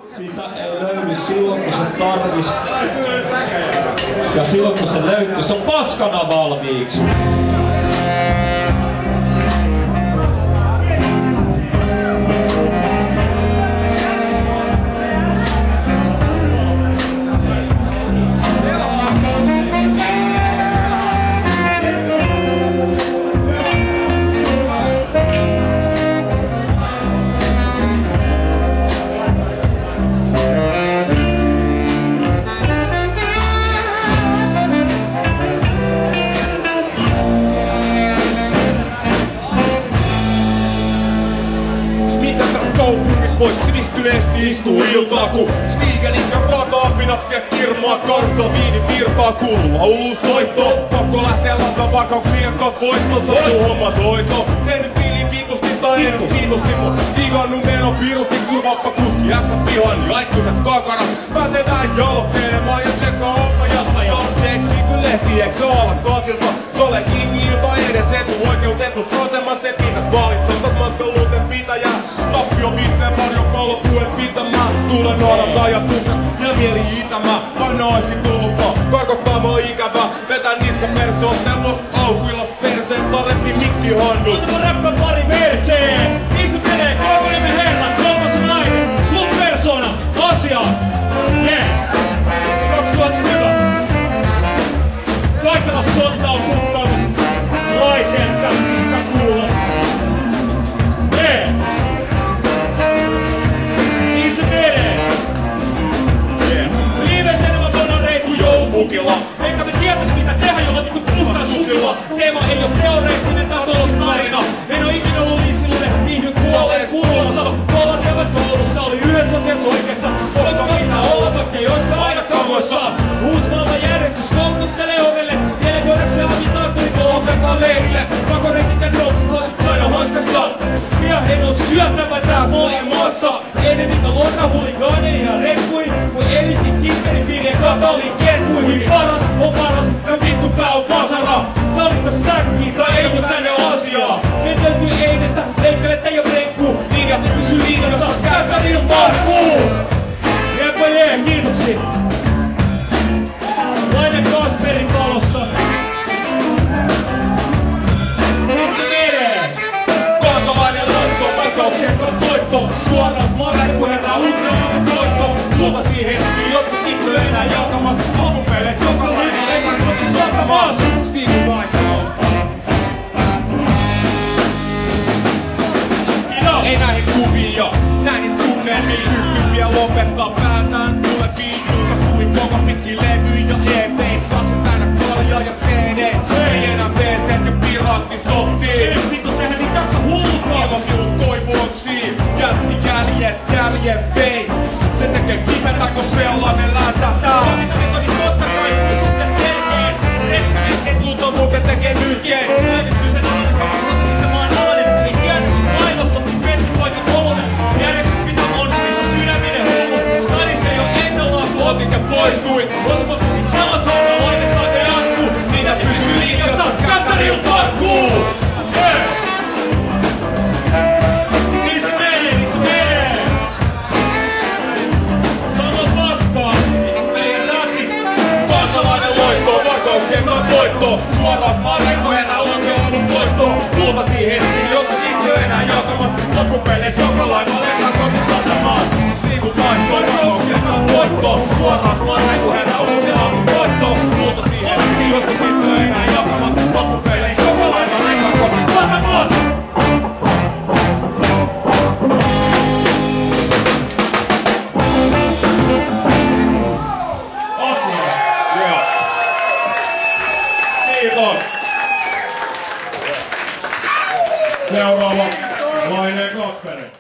Sitä ei löydy silloin kun se tarvis. Ja silloin kun se löytyy, se on paskana valmiiksi. Kaupungissa vois sivistyneesti istua iltaa, kun Stigenin ja raaka-apinat vie kirmaa karttaa. Viinin virtaa kuuluu laulu soitto. Pakko lähtee lataa vakauksien kat voitto. Satu hommat hoito. Tehnyt piilin viitusti tai en viitusti, mut digannut meno piirusti kurvappa kuski. Ässä pihan ja aikuiset kakarat pääsee vähän jalottelemaan ja tsekkaa ohjat. Tekniikky lehti eiks se ala kaasilta. Tole kingi ilta edes etuoikeutettu. Rosemman se pitäis valittaa matkaluuten pitäjää. Tappio viitteen varjon pallot tuet pitämään. Tulen nuorat ajatukset ja mieli itämään. Aina oiskin tullut vaan karkottaamaan ikävää. Vetän niska persoontelus aukuilla perseen. Tarempi mikkihandut. Mutta räppä pari verseen. Niin se menee, kolme herrat, kolmas nainen. Mun persona, asia. Yeah. 2000 hyvä. Kaikella sotta on puhtaamassa. Laiteen käskistä kuulla. Yeah. Niin se menee. Yeah. Viimeisen mä voidaan reiku joulupukilla. Eikä me tietäis mitä tehdä, jolla vittu puhtaan sukilla. Teema ei oo teoreettinen tai taloustarina. En oo ikinä ollut liisiluinen, niin nyt kuolee kuulossa. Tuolla kevät koulussa oli yhdessä asiassa oikeassa. Voinko mitä olla, vaikka ei oiskaan aina kauoissaan. Uusi maailman järjestys koukuttelee ovelle. Vielä voidakseen avitaan tuli koulusetaan leirille. Pakoreikit ja drops, aina hanskassa. Ja en oo syöttävä tää maailmassa. Enemmitä luokkahuligaaneja ja rekkui. Kun elitin kipperi piirien kataliin ketkuihin. Paras on paras ja vittu pää on pasara. Salista säkkiin tai ei oo tänne asiaa. Ne löytyy einestä, leikkelet ei oo renkku. Linja pysy linjassa, käytärillä parkuu. Jepä jee, kiitoksia. Lainen Kasperin talossa. Kansalainen loitto, vakauksien voitto. Suoraan smarren kuin herra Ukraina voitto. Luova siihen, jotkut itse enää jakamas. Loppupeleissä jokalainen ekan kotiin satamas. Stiikin vaihtaa. Ei näihin kuviin ja näihin tunnelmiin pysty vielä lopettaa päätään. Tule viidulta suin koko pitki levy ja EP. Katso tänä kalja ja CD. Ei enää PC ja piraattisoftiin. Vittu sehän niin jaksa hulkaa. Ilmakilut toivoksi, jätti jäljet vei. Se tekee kipetä, kun sellainen läsähtää. Totta kai se tutte selkeen. Et luto muuten tekee nyrkeen. Äänestyksen aallessa, se maan alainen. Ei tiedä, mainostot, festipoikin kolonen. Järjestys pitää monsuissa sydäminen hullu. Stadissa ei oo ennallaan Otit ja poistuit. Osmo tuli sellaisella laitetaan ja jatkuu. Siinä pysyy linjassa, kättärillä parkuu. Niin se menee. Sano paskaa, meidän läpi. Kansalainen loitto, vakauksien voitto. Suoraan smarren kuin herra Ukraina voitto. Tulva siihen, jotkut itse enää jakamas. Loppupeleissä jokalainen ekan kotiin satamas. Stiikut vaihto, vakauksien voitto. Suoraan smarren kuin herra Ukraina voitto. Tulva siihen, jotkut itse enää jakamas. Loppupeleissä jokalainen ekan kotiin satamas. Kiitos. Seuraava Laine Kasperi.